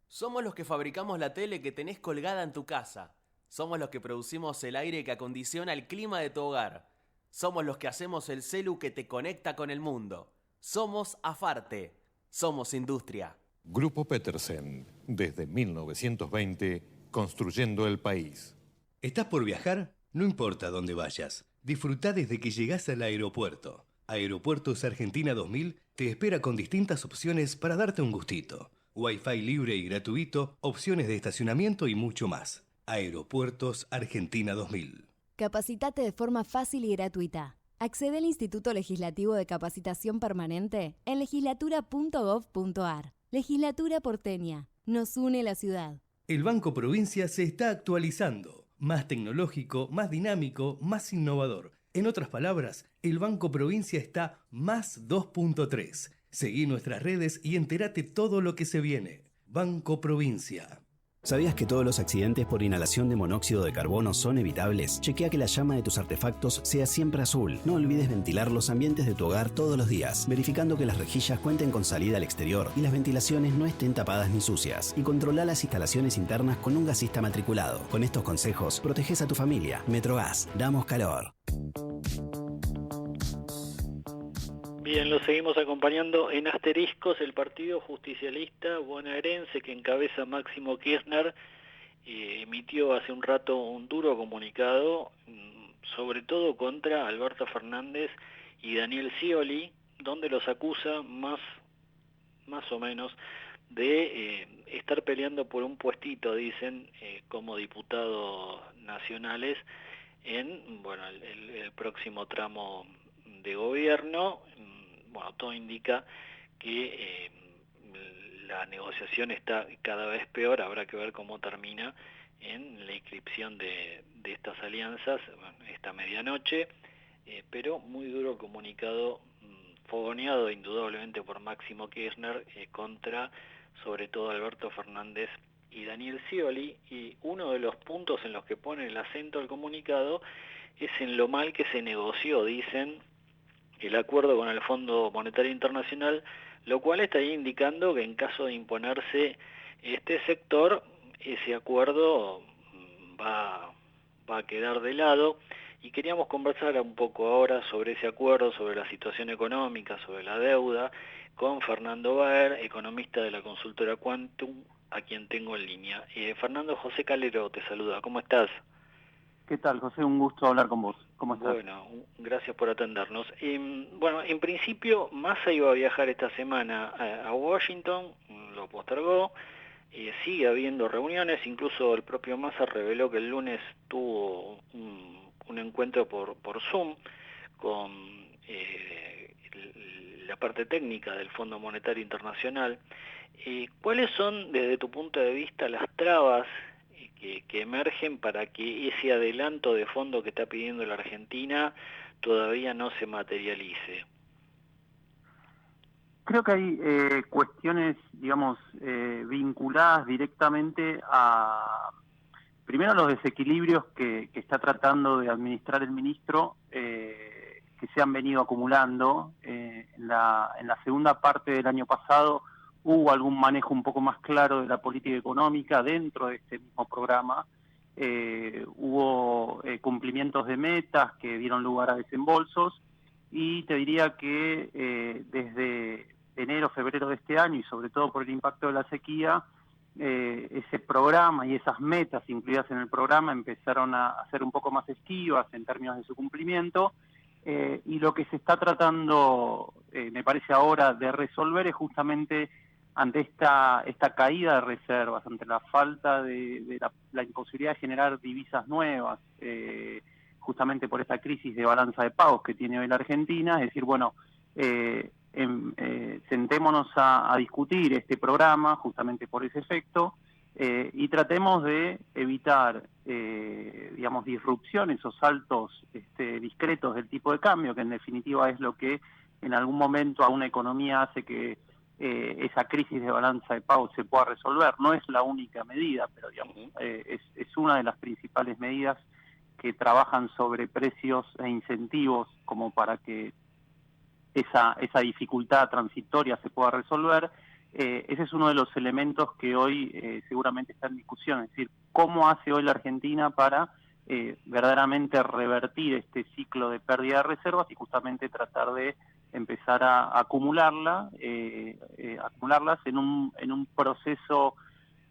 Somos los que fabricamos la tele que tenés colgada en tu casa. Somos los que producimos el aire que acondiciona el clima de tu hogar. Somos los que hacemos el celu que te conecta con el mundo. Somos Afarte. Somos industria. Grupo Petersen. Desde 1920, construyendo el país. ¿Estás por viajar? No importa dónde vayas. Disfrutá desde que llegás al aeropuerto. Aeropuertos Argentina 2000 te espera con distintas opciones para darte un gustito. Wi-Fi libre y gratuito, opciones de estacionamiento y mucho más. Aeropuertos Argentina 2000. Capacitate de forma fácil y gratuita. Accede al Instituto Legislativo de Capacitación Permanente en legislatura.gov.ar. Legislatura porteña. Nos une la ciudad. El Banco Provincia se está actualizando. Más tecnológico, más dinámico, más innovador. En otras palabras, el Banco Provincia está más 2.3. Seguí nuestras redes y entérate todo lo que se viene. Banco Provincia. ¿Sabías que todos los accidentes por inhalación de monóxido de carbono son evitables? Chequea que la llama de tus artefactos sea siempre azul. No olvides ventilar los ambientes de tu hogar todos los días, verificando que las rejillas cuenten con salida al exterior y las ventilaciones no estén tapadas ni sucias. Y controla las instalaciones internas con un gasista matriculado. Con estos consejos, proteges a tu familia. Metrogas, damos calor. Bien, lo seguimos acompañando en Asteriscos. El Partido Justicialista Bonaerense, que encabeza Máximo Kirchner, emitió hace un rato un duro comunicado, sobre todo contra Alberto Fernández y Daniel Scioli, donde los acusa más o menos de estar peleando por un puestito, dicen, como diputados nacionales en el próximo tramo de gobierno. Bueno, todo indica que la negociación está cada vez peor. Habrá que ver cómo termina en la inscripción de estas alianzas esta medianoche, pero muy duro comunicado, fogoneado indudablemente por Máximo Kirchner contra sobre todo Alberto Fernández y Daniel Scioli, y uno de los puntos en los que pone el acento el comunicado es en lo mal que se negoció, dicen, el acuerdo con el Fondo Monetario Internacional, lo cual está indicando que en caso de imponerse este sector, ese acuerdo va a quedar de lado. Y queríamos conversar un poco ahora sobre ese acuerdo, sobre la situación económica, sobre la deuda, con Fernando Baer, economista de la consultora Quantum, a quien tengo en línea. Fernando, José Calero te saluda, ¿cómo estás? ¿Qué tal, José? Un gusto hablar con vos. ¿Cómo estás? Bueno, gracias por atendernos. En principio, Massa iba a viajar esta semana a Washington, lo postergó, sigue habiendo reuniones, incluso el propio Massa reveló que el lunes tuvo un encuentro por Zoom con la parte técnica del Fondo Monetario Internacional. ¿Cuáles son, desde tu punto de vista, las trabas que emergen para que ese adelanto de fondo que está pidiendo la Argentina todavía no se materialice? Creo que hay cuestiones, digamos, vinculadas directamente a, primero, los desequilibrios que está tratando de administrar el ministro se han venido acumulando. En la segunda parte del año pasado hubo algún manejo un poco más claro de la política económica dentro de este mismo programa. Hubo cumplimientos de metas que dieron lugar a desembolsos, y te diría que desde enero, febrero de este año, y sobre todo por el impacto de la sequía, ese programa y esas metas incluidas en el programa empezaron a ser un poco más esquivas en términos de su cumplimiento, y lo que se está tratando, me parece ahora, de resolver es justamente ante esta caída de reservas, ante la falta de la imposibilidad de generar divisas nuevas, justamente por esta crisis de balanza de pagos que tiene hoy la Argentina. Es decir, bueno, sentémonos a discutir este programa justamente por ese efecto, y tratemos de evitar, digamos, disrupciones o saltos discretos del tipo de cambio, que en definitiva es lo que en algún momento a una economía hace que esa crisis de balanza de pagos se pueda resolver. No es la única medida, pero digamos, es una de las principales medidas que trabajan sobre precios e incentivos como para que esa dificultad transitoria se pueda resolver. Ese es uno de los elementos que hoy seguramente está en discusión, es decir, cómo hace hoy la Argentina para verdaderamente revertir este ciclo de pérdida de reservas y justamente tratar de empezar a acumularlas en un proceso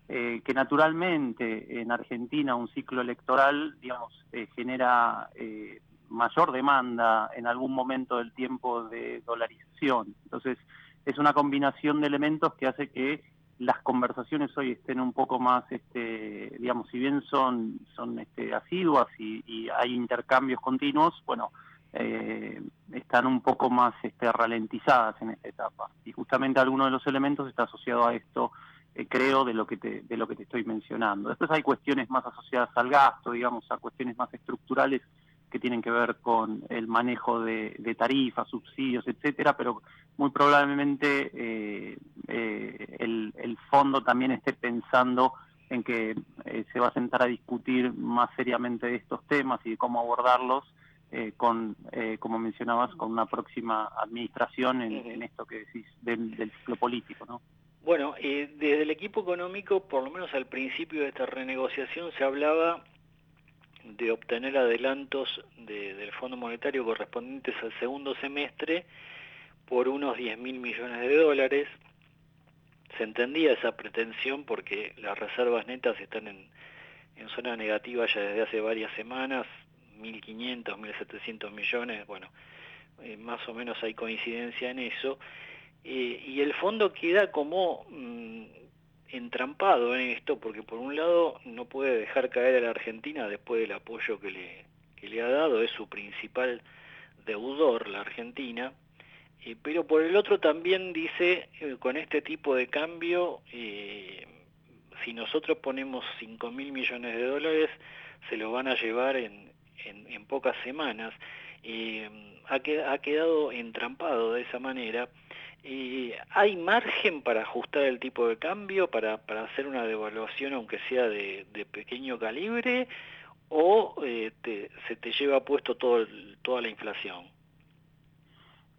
que naturalmente en Argentina un ciclo electoral, digamos, genera mayor demanda en algún momento del tiempo de dolarización. Entonces, es una combinación de elementos que hace que las conversaciones hoy estén un poco más, digamos, si bien son asiduas y hay intercambios continuos, bueno, están un poco más ralentizadas en esta etapa. Y justamente alguno de los elementos está asociado a esto, creo, de lo que te estoy mencionando. Después hay cuestiones más asociadas al gasto, digamos, a cuestiones más estructurales que tienen que ver con el manejo de tarifas, subsidios, etcétera, pero muy probablemente el fondo también esté pensando en que se va a sentar a discutir más seriamente de estos temas y de cómo abordarlos como mencionabas, con una próxima administración en esto que decís del ciclo político, ¿no? Bueno, desde el equipo económico, por lo menos al principio de esta renegociación, se hablaba de obtener adelantos del Fondo Monetario correspondientes al segundo semestre por unos 10.000 millones de dólares. Se entendía esa pretensión porque las reservas netas están en zona negativa ya desde hace varias semanas, 1.500, 1.700 millones, bueno, más o menos hay coincidencia en eso, y el fondo queda como entrampado en esto, porque por un lado no puede dejar caer a la Argentina después del apoyo que le ha dado, es su principal deudor la Argentina, pero por el otro también dice, con este tipo de cambio, si nosotros ponemos 5.000 millones de dólares, se lo van a llevar en pocas semanas. Ha quedado entrampado de esa manera. ¿Hay margen para ajustar el tipo de cambio, para hacer una devaluación aunque sea de pequeño calibre, o se te lleva puesto toda la inflación?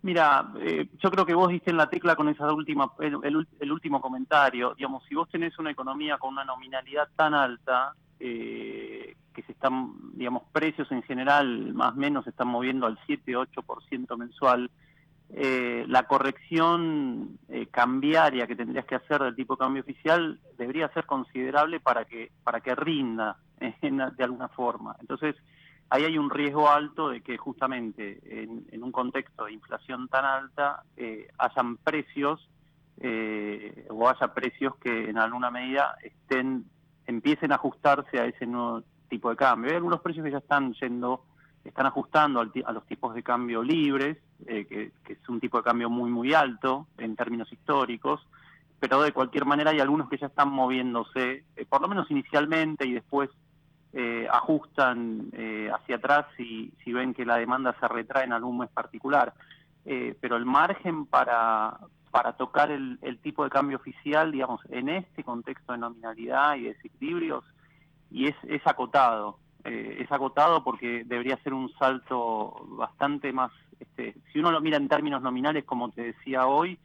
Mira, yo creo que vos diste en la tecla con esa el último comentario. Digamos, si vos tenés una economía con una nominalidad tan alta, que se están, digamos, precios en general más o menos se están moviendo al 7-8% mensual, la corrección cambiaria que tendrías que hacer del tipo de cambio oficial debería ser considerable para que rinda de alguna forma. Entonces, ahí hay un riesgo alto de que justamente en un contexto de inflación tan alta hayan precios o haya precios que en alguna medida empiecen a ajustarse a ese nuevo tipo de cambio. Hay algunos precios que ya están ajustando a los tipos de cambio libres, que es un tipo de cambio muy muy alto en términos históricos, pero de cualquier manera hay algunos que ya están moviéndose, por lo menos inicialmente, y después ajustan hacia atrás si ven que la demanda se retrae en algún mes particular. Pero el margen para tocar el tipo de cambio oficial, digamos, en este contexto de nominalidad y desequilibrios, y es acotado. es acotado porque debería ser un salto bastante más, si uno lo mira en términos nominales, como te decía hoy,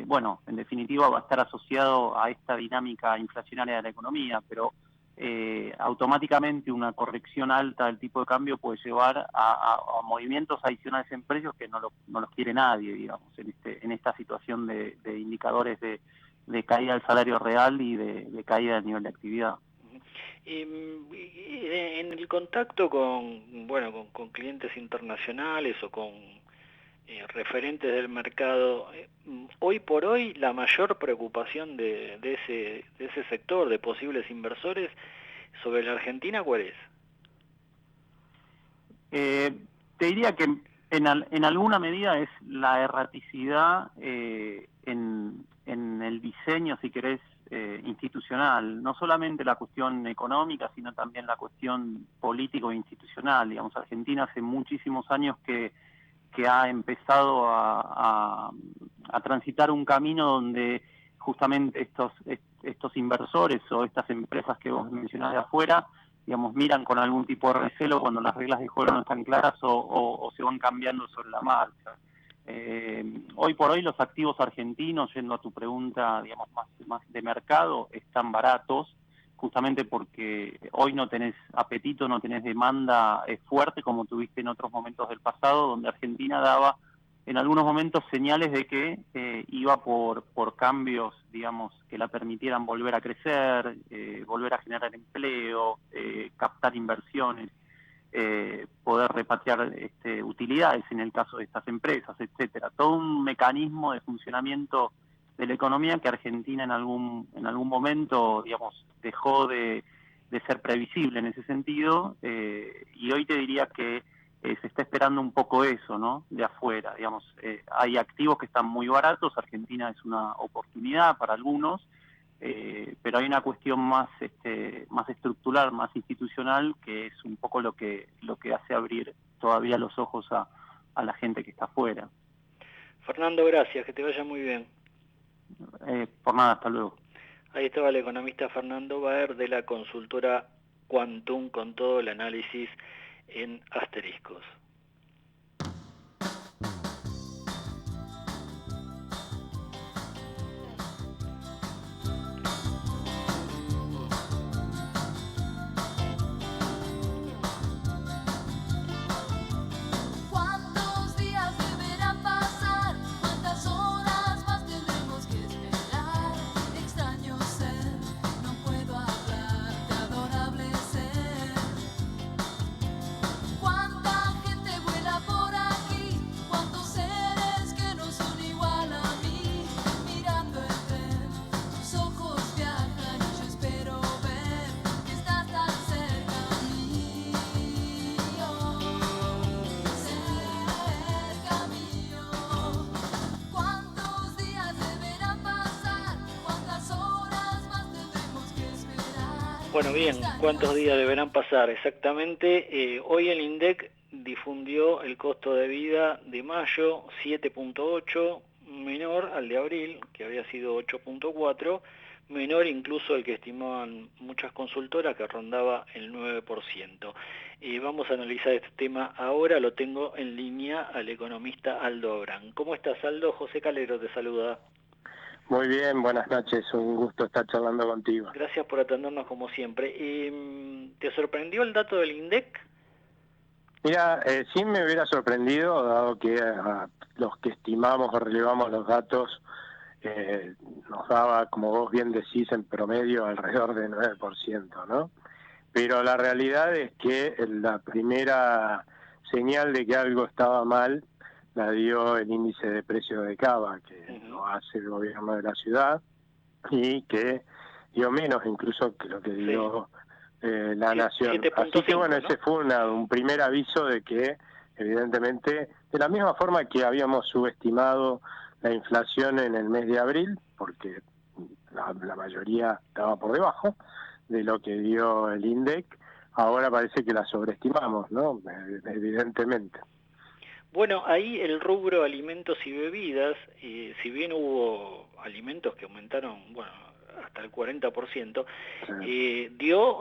bueno, en definitiva va a estar asociado a esta dinámica inflacionaria de la economía, pero automáticamente una corrección alta del tipo de cambio puede llevar a movimientos adicionales en precios que no los quiere nadie, digamos, en esta situación de indicadores de caída del salario real y de caída del nivel de actividad. En el contacto con clientes internacionales o con referentes del mercado, hoy por hoy la mayor preocupación de ese sector, de posibles inversores, sobre la Argentina, ¿cuál es? Te diría que en alguna medida es la erraticidad en el diseño, si querés, institucional, no solamente la cuestión económica, sino también la cuestión político e institucional. Digamos, Argentina hace muchísimos años que ha empezado a transitar un camino donde justamente estos inversores o estas empresas que vos mencionás de afuera, digamos, miran con algún tipo de recelo cuando las reglas de juego no están claras o se van cambiando sobre la marcha. Hoy por hoy los activos argentinos, yendo a tu pregunta, digamos, más de mercado, están baratos, justamente porque hoy no tenés apetito, no tenés demanda fuerte como tuviste en otros momentos del pasado, donde Argentina daba en algunos momentos señales de que iba por cambios, digamos, que la permitieran volver a crecer, volver a generar empleo, captar inversiones, poder repatriar utilidades en el caso de estas empresas, etcétera. Todo un mecanismo de funcionamiento de la economía que Argentina en algún momento, digamos, dejó de ser previsible en ese sentido, y hoy te diría que se está esperando un poco eso, ¿no?, de afuera. Digamos, hay activos que están muy baratos, Argentina es una oportunidad para algunos, pero hay una cuestión más estructural, más institucional, que es un poco lo que hace abrir todavía los ojos a la gente que está afuera. Fernando, gracias, que te vaya muy bien. Por nada, hasta luego. Ahí estaba el economista Fernando Baer de la consultora Quantum con todo el análisis en asteriscos. Bueno, bien, ¿cuántos días deberán pasar? Exactamente, hoy el INDEC difundió el costo de vida de mayo, 7.8, menor al de abril, que había sido 8.4, menor incluso el que estimaban muchas consultoras, que rondaba el 9%. Vamos a analizar este tema ahora, lo tengo en línea al economista Aldo Abrán. ¿Cómo estás, Aldo? José Calero te saluda. Muy bien, buenas noches, un gusto estar charlando contigo. Gracias por atendernos como siempre. ¿Te sorprendió el dato del INDEC? Mira, sí me hubiera sorprendido, dado que los que estimamos o relevamos los datos nos daba, como vos bien decís, en promedio alrededor del 9%, ¿no? Pero la realidad es que la primera señal de que algo estaba mal la dio el índice de precios de Cava, que lo hace el gobierno de la ciudad, y que dio menos incluso que lo que dio la Nación. Así que bueno, ese fue un primer aviso de que, evidentemente, de la misma forma que habíamos subestimado la inflación en el mes de abril, porque la mayoría estaba por debajo de lo que dio el INDEC, ahora parece que la sobreestimamos, ¿no? Evidentemente. Bueno, ahí el rubro alimentos y bebidas, si bien hubo alimentos que aumentaron, bueno, hasta el 40%, dio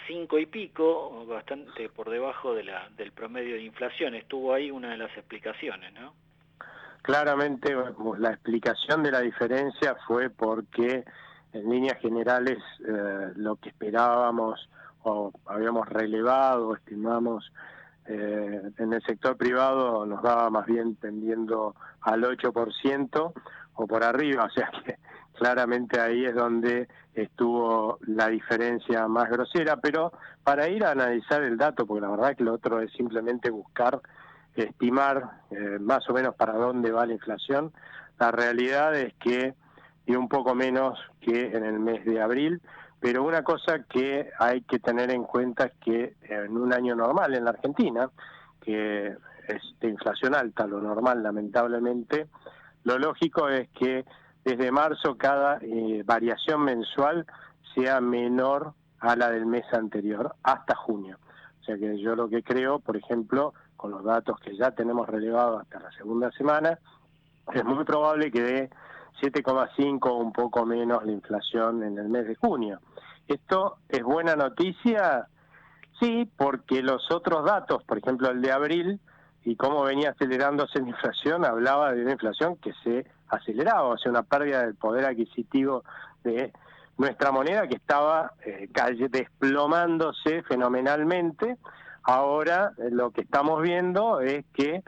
5 y pico, bastante por debajo del promedio de inflación. Estuvo ahí una de las explicaciones, ¿no? Claramente la explicación de la diferencia fue porque en líneas generales lo que esperábamos o habíamos relevado, estimamos, en el sector privado nos daba más bien tendiendo al 8% o por arriba, o sea que claramente ahí es donde estuvo la diferencia más grosera, pero para ir a analizar el dato, porque la verdad que lo otro es simplemente buscar, estimar más o menos para dónde va la inflación, la realidad es que dio un poco menos que en el mes de abril, pero una cosa que hay que tener en cuenta es que en un año normal en la Argentina, que es de inflación alta, lo normal lamentablemente, lo lógico es que desde marzo cada variación mensual sea menor a la del mes anterior, hasta junio. O sea que yo lo que creo, por ejemplo, con los datos que ya tenemos relevados hasta la segunda semana, es muy probable que dé 7,5 o un poco menos la inflación en el mes de junio. ¿Esto es buena noticia? Sí, porque los otros datos, por ejemplo el de abril, y cómo venía acelerándose la inflación, hablaba de una inflación que se aceleraba, o sea, una pérdida del poder adquisitivo de nuestra moneda que estaba desplomándose fenomenalmente. Ahora lo que estamos viendo es que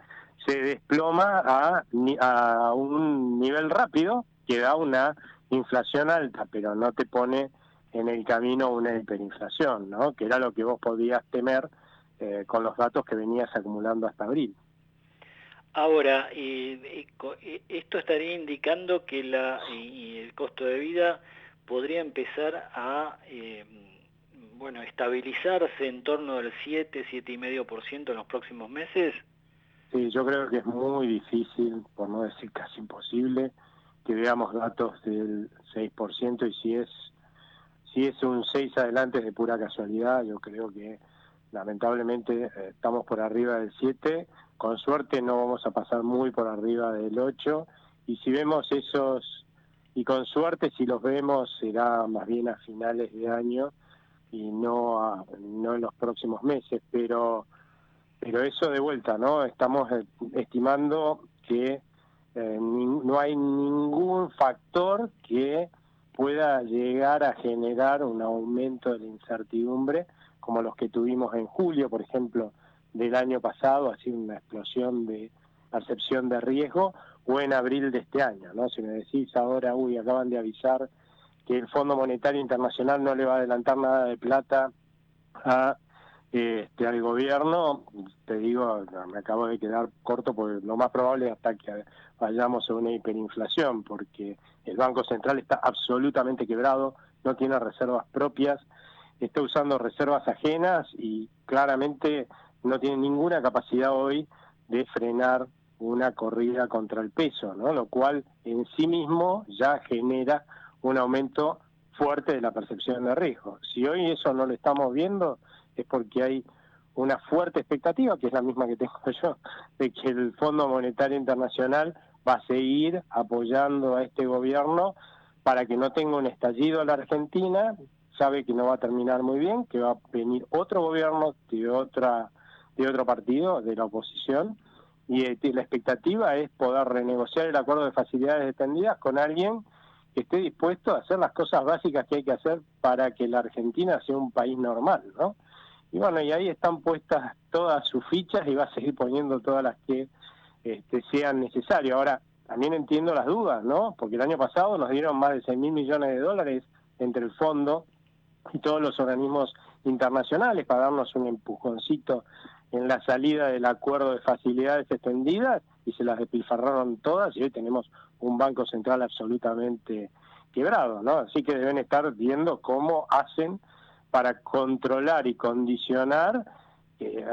se desploma a un nivel rápido que da una inflación alta, pero no te pone en el camino una hiperinflación, ¿no? Que era lo que vos podías temer con los datos que venías acumulando hasta abril. Ahora, esto estaría indicando que el costo de vida podría empezar a estabilizarse en torno del 7,5% en los próximos meses. Sí, yo creo que es muy difícil, por no decir casi imposible, que veamos datos del 6%, y si es un 6 adelante es de pura casualidad. Yo creo que lamentablemente estamos por arriba del 7, con suerte no vamos a pasar muy por arriba del 8, y si vemos esos, y con suerte si los vemos será más bien a finales de año y no en los próximos meses, pero eso de vuelta, ¿no? Estamos estimando que no hay ningún factor que pueda llegar a generar un aumento de la incertidumbre como los que tuvimos en julio, por ejemplo, del año pasado, así una explosión de percepción de riesgo, o en abril de este año, ¿no? Si me decís ahora, acaban de avisar que el Fondo Monetario Internacional no le va a adelantar nada de plata al gobierno, te digo, me acabo de quedar corto, porque lo más probable es hasta que vayamos a una hiperinflación, porque el Banco Central está absolutamente quebrado, no tiene reservas propias, está usando reservas ajenas y claramente no tiene ninguna capacidad hoy de frenar una corrida contra el peso, ¿no? Lo cual en sí mismo ya genera un aumento fuerte de la percepción de riesgo. Si hoy eso no lo estamos viendo, es porque hay una fuerte expectativa, que es la misma que tengo yo, de que el Fondo Monetario Internacional va a seguir apoyando a este gobierno para que no tenga un estallido a la Argentina. Sabe que no va a terminar muy bien, que va a venir otro gobierno de otro partido, de la oposición, y la expectativa es poder renegociar el acuerdo de facilidades extendidas con alguien que esté dispuesto a hacer las cosas básicas que hay que hacer para que la Argentina sea un país normal, ¿no? Y bueno, y ahí están puestas todas sus fichas y va a seguir poniendo todas las que sean necesarias. Ahora, también entiendo las dudas, ¿no? Porque el año pasado nos dieron más de 6.000 millones de dólares entre el fondo y todos los organismos internacionales para darnos un empujoncito en la salida del acuerdo de facilidades extendidas, y se las despilfarraron todas, y hoy tenemos un Banco Central absolutamente quebrado, ¿no? Así que deben estar viendo cómo hacen para controlar y condicionar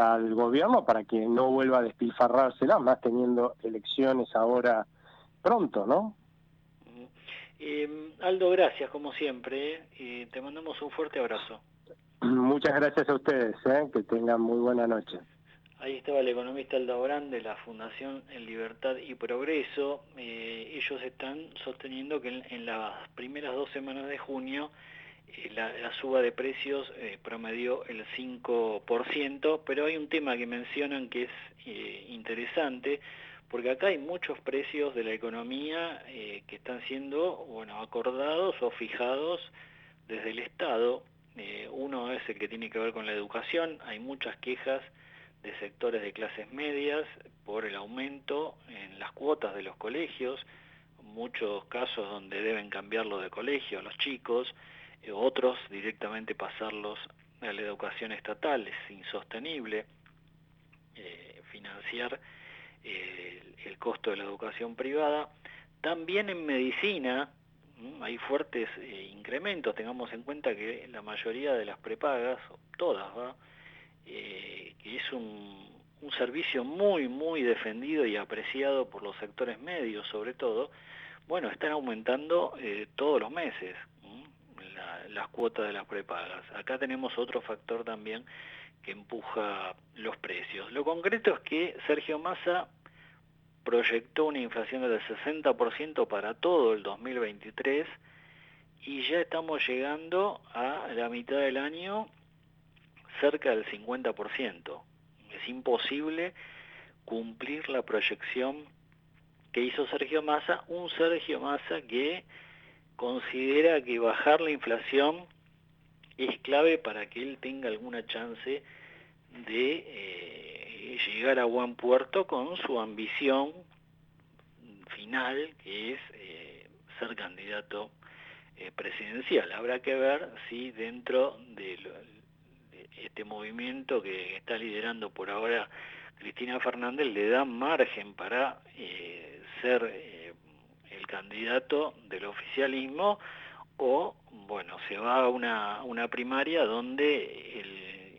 al gobierno para que no vuelva a despilfarrársela, más teniendo elecciones ahora pronto, ¿no? Aldo, gracias como siempre, te mandamos un fuerte abrazo. Muchas gracias a ustedes, que tengan muy buena noche. Ahí estaba el economista Aldabrán de la Fundación En Libertad y Progreso. Ellos están sosteniendo que en las primeras 2 semanas de junio la suba de precios promedió el 5%, pero hay un tema que mencionan que es interesante, porque acá hay muchos precios de la economía que están siendo acordados o fijados desde el Estado. Uno es el que tiene que ver con la educación. Hay muchas quejas de sectores de clases medias por el aumento en las cuotas de los colegios, muchos casos donde deben cambiarlo de colegio a los chicos, otros directamente pasarlos a la educación estatal. Es insostenible financiar el costo de la educación privada. También en medicina hay fuertes incrementos. Tengamos en cuenta que la mayoría de las prepagas, todas, que es un servicio muy, muy defendido y apreciado por los sectores medios, sobre todo, están aumentando todos los meses las cuotas de las prepagas. Acá tenemos otro factor también que empuja los precios. Lo concreto es que Sergio Massa proyectó una inflación del 60% para todo el 2023 y ya estamos llegando a la mitad del año cerca del 50%. Es imposible cumplir la proyección que hizo Sergio Massa, un Sergio Massa que considera que bajar la inflación es clave para que él tenga alguna chance de llegar a buen puerto con su ambición final, que es ser candidato presidencial. Habrá que ver si dentro de este movimiento que está liderando por ahora Cristina Fernández le da margen para ser el candidato del oficialismo, o se va a una primaria donde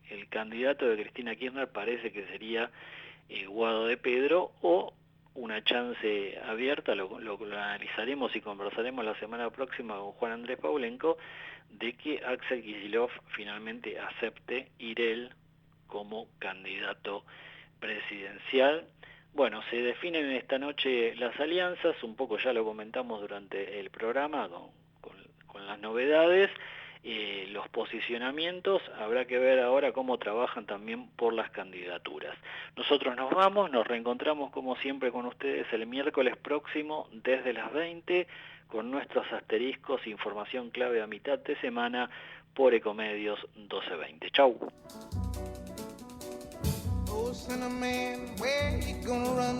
el candidato de Cristina Kirchner parece que sería Guado de Pedro, o una chance abierta, lo analizaremos y conversaremos la semana próxima con Juan Andrés Pavlenko, de que Axel Kicillof finalmente acepte ir él como candidato presidencial. Se definen esta noche las alianzas, un poco ya lo comentamos durante el programa con las novedades, los posicionamientos. Habrá que ver ahora cómo trabajan también por las candidaturas. Nosotros nos vamos, nos reencontramos como siempre con ustedes el miércoles próximo desde las 20 con nuestros asteriscos, información clave a mitad de semana por Ecomedios 1220. Chau. Oh, Cinnamon, where you gonna run